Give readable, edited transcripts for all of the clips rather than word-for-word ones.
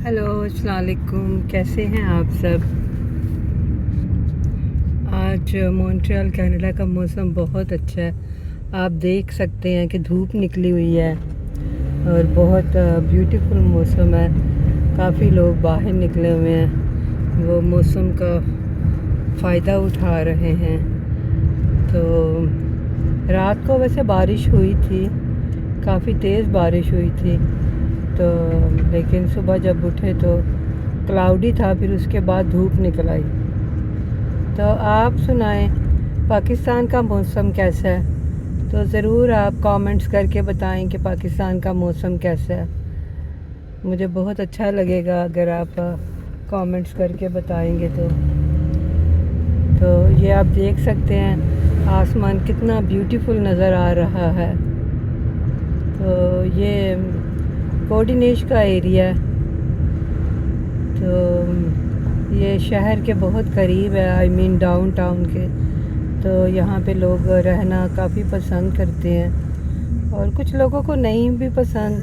Hello अस्सलाम वालेकुम, कैसे हैं आप सब। आज मॉन्ट्रियल कनाडा का मौसम बहुत अच्छा है। आप देख सकते हैं कि धूप निकली हुई है और बहुत ब्यूटीफुल मौसम है। काफ़ी लोग बाहर निकले हुए हैं, वो मौसम का फ़ायदा उठा रहे हैं। तो रात को वैसे बारिश हुई थी, काफ़ी तेज़ बारिश हुई थी, तो लेकिन सुबह जब उठे तो क्लाउडी था, फिर उसके बाद धूप निकल आई। तो आप सुनाएं पाकिस्तान का मौसम कैसा है, तो ज़रूर आप कमेंट्स करके बताएं कि पाकिस्तान का मौसम कैसा है। मुझे बहुत अच्छा लगेगा अगर आप कमेंट्स करके बताएंगे। तो ये आप देख सकते हैं आसमान कितना ब्यूटीफुल नज़र आ रहा है। तो ये कोडिनेश का एरिया है, तो ये शहर के बहुत करीब है, आई मीन डाउन टाउन के। तो यहाँ पे लोग रहना काफ़ी पसंद करते हैं और कुछ लोगों को नहीं भी पसंद।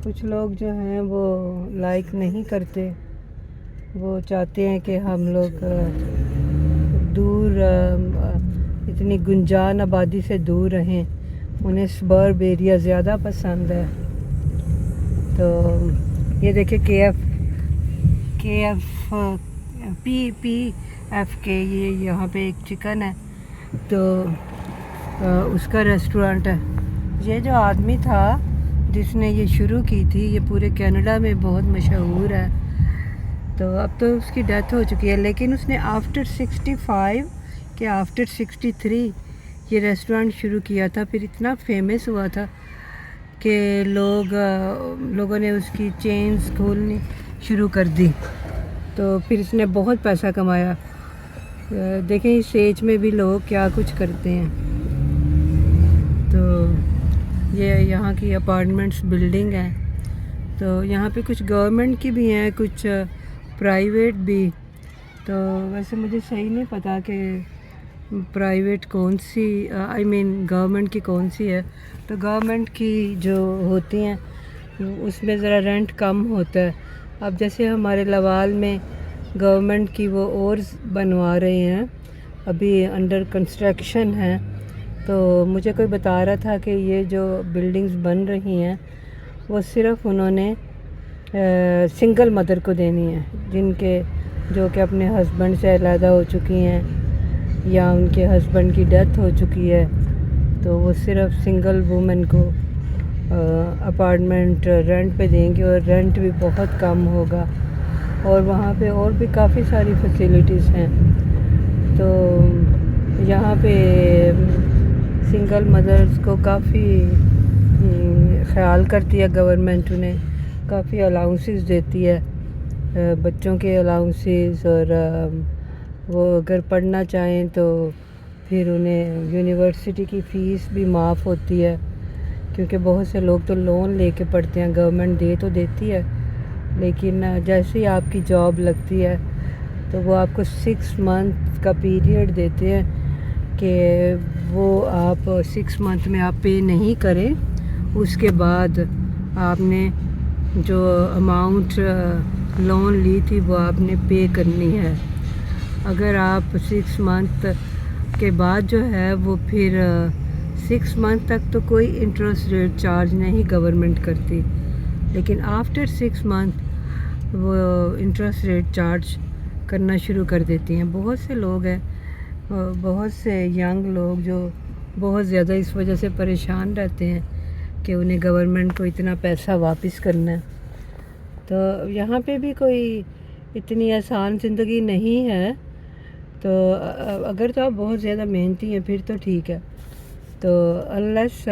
कुछ लोग जो हैं वो लाइक नहीं करते, वो चाहते हैं कि हम लोग दूर इतनी गुंजान आबादी से दूर रहें, उन्हें सबर्ब एरिया ज़्यादा पसंद है। तो ये देखिए PFK ये यहाँ पे एक चिकन है, तो उसका रेस्टोरेंट है। ये जो आदमी था जिसने ये शुरू की थी, ये पूरे कनाडा में बहुत मशहूर है। तो अब तो उसकी डेथ हो चुकी है, लेकिन उसने आफ्टर 65 के आफ्टर 63 ये रेस्टोरेंट शुरू किया था। फिर इतना फेमस हुआ था कि लोगों ने उसकी चेन्स खोलनी शुरू कर दी, तो फिर इसने बहुत पैसा कमाया। देखें इस एज में भी लोग क्या कुछ करते हैं। तो ये यहाँ की अपार्टमेंट्स बिल्डिंग है, तो यहाँ पे कुछ गवर्नमेंट की भी हैं, कुछ प्राइवेट भी। तो वैसे मुझे सही नहीं पता कि प्राइवेट कौन सी, आई मीन गवर्नमेंट की कौन सी है। तो गवर्नमेंट की जो होती हैं उसमें ज़रा रेंट कम होता है। अब जैसे हमारे लवाल में गवर्नमेंट की वो और बनवा रहे हैं, अभी अंडर कंस्ट्रक्शन है। तो मुझे कोई बता रहा था कि ये जो बिल्डिंग्स बन रही हैं वो सिर्फ़ उन्होंने सिंगल मदर को देनी है, जो कि अपने हस्बैंड से अलहदा हो चुकी हैं या उनके हस्बैंड की डेथ हो चुकी है। तो वो सिर्फ़ सिंगल वुमेन को अपार्टमेंट रेंट पे देंगे और रेंट भी बहुत कम होगा, और वहाँ पे और भी काफ़ी सारी फैसिलिटीज़ हैं। तो यहाँ पे सिंगल मदर्स को काफ़ी ख्याल करती है गवर्नमेंट, उन्हें काफ़ी अलाउंसेस देती है, बच्चों के अलाउंसेस, और वो अगर पढ़ना चाहें तो फिर उन्हें यूनिवर्सिटी की फ़ीस भी माफ़ होती है, क्योंकि बहुत से लोग तो लोन लेके पढ़ते हैं। गवर्नमेंट दे तो देती है, लेकिन जैसे ही आपकी जॉब लगती है तो वो आपको 6 मंथ का पीरियड देते हैं कि वो आप 6 मंथ में आप पे नहीं करें, उसके बाद आपने जो अमाउंट लोन ली थी वो आपने पे करनी है। अगर आप 6 मंथ के बाद जो है वो फिर 6 मंथ तक तो कोई इंटरेस्ट रेट चार्ज नहीं गवर्नमेंट करती, लेकिन आफ्टर 6 मंथ वो इंटरेस्ट रेट चार्ज करना शुरू कर देती हैं। बहुत से लोग हैं, बहुत से यंग लोग जो बहुत ज़्यादा इस वजह से परेशान रहते हैं कि उन्हें गवर्नमेंट को इतना पैसा वापस करना है। तो यहाँ पे भी कोई इतनी आसान ज़िंदगी नहीं है। तो अगर तो आप बहुत ज़्यादा मेहनती हैं फिर तो ठीक है। तो अनलेस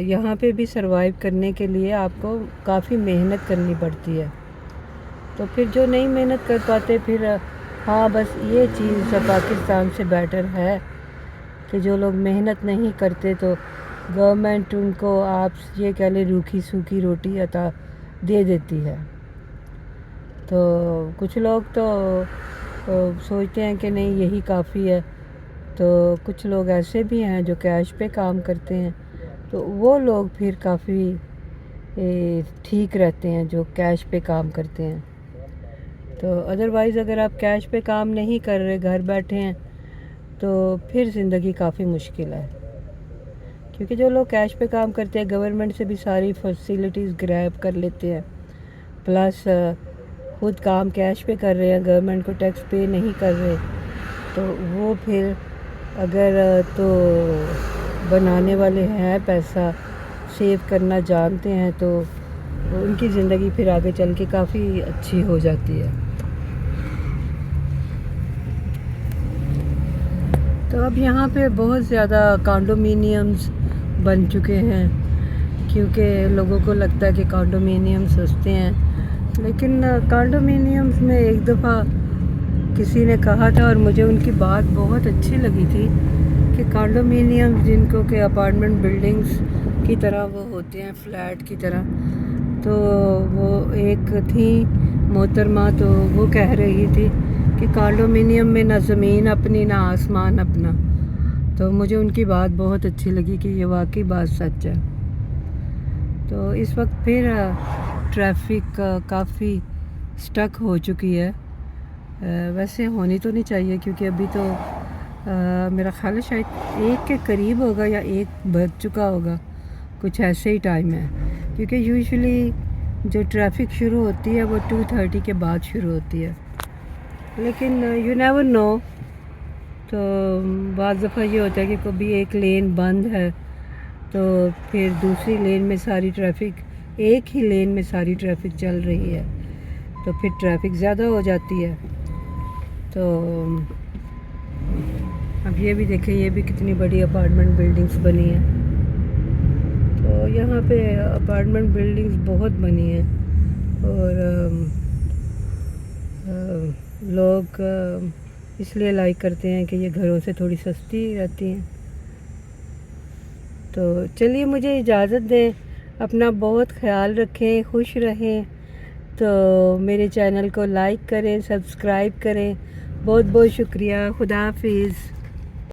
यहाँ पे भी सरवाइव करने के लिए आपको काफ़ी मेहनत करनी पड़ती है। तो फिर जो नहीं मेहनत कर पाते, फिर हाँ बस ये चीज़ पाकिस्तान से बेटर है कि जो लोग मेहनत नहीं करते तो गवर्नमेंट उनको, आप ये कह लें, रूखी सूखी रोटी अता दे देती है। तो कुछ लोग तो सोचते हैं कि नहीं यही काफ़ी है। तो कुछ लोग ऐसे भी हैं जो कैश पे काम करते हैं, तो वो लोग फिर काफ़ी ٹھیک رہتے ہیں جو کیش پہ کام کرتے ہیں. تو ادروائز اگر آپ کیش پہ کام نہیں کر رہے، گھر بیٹھے ہیں، تو پھر زندگی کافی مشکل ہے. کیونکہ جو لوگ کیش پہ کام کرتے ہیں گورنمنٹ سے بھی ساری فیسیلیٹیز گریب کر لیتے ہیں، پلس خود کام کیش پہ کر رہے ہیں، گورنمنٹ کو ٹیکس پے نہیں کر رہے، تو وہ پھر اگر تو بنانے والے ہیں، پیسہ سیو کرنا جانتے ہیں، تو ان کی زندگی پھر آگے چل کے کافی اچھی ہو جاتی ہے. تو اب یہاں پہ بہت زیادہ کانڈومینیمز بن چکے ہیں، کیونکہ لوگوں کو لگتا ہے کہ کانڈومینیم سستے ہیں. لیکن کانڈومینیمز میں ایک دفعہ کسی نے کہا تھا اور مجھے ان کی بات بہت اچھی لگی تھی کہ کانڈومینیمز جن کو کہ اپارٹمنٹ بلڈنگز کی طرح وہ ہوتے ہیں، فلیٹ کی طرح، تو وہ ایک تھی محترمہ، تو وہ کہہ رہی تھی کہ کانڈومینیم میں نہ زمین اپنی نہ آسمان اپنا. تو مجھے ان کی بات بہت اچھی لگی کہ یہ واقعی بات سچ ہے. تو اس وقت پھر ٹریفک کافی سٹک ہو چکی ہے. ویسے ہونی تو نہیں چاہیے، کیونکہ ابھی تو میرا خیال ہے شاید 1 کے قریب ہوگا یا 1 بج چکا ہوگا، کچھ ایسے ہی ٹائم ہے. کیونکہ یوزولی جو ٹریفک شروع ہوتی ہے وہ 2:30 کے بعد شروع ہوتی ہے. لیکن یو نیور نو، تو بعض دفعہ یہ ہوتا ہے کہ کبھی ایک لین بند ہے تو پھر دوسری لین میں ساری ٹریفک، ایک ہی لین میں ساری ٹریفک چل رہی ہے، تو پھر ٹریفک زیادہ ہو جاتی ہے. تو اب یہ بھی دیکھیں، یہ بھی کتنی بڑی اپارٹمنٹ بلڈنگز بنی ہیں. تو یہاں پہ اپارٹمنٹ بلڈنگز بہت بنی ہیں، اور لوگ اس لیے لائک کرتے ہیں کہ یہ گھروں سے تھوڑی سستی رہتی ہیں. تو چلیے مجھے اجازت دیں، اپنا بہت خیال رکھیں، خوش رہیں. تو میرے چینل کو لائک کریں، سبسکرائب کریں. بہت بہت شکریہ. خدا حافظ.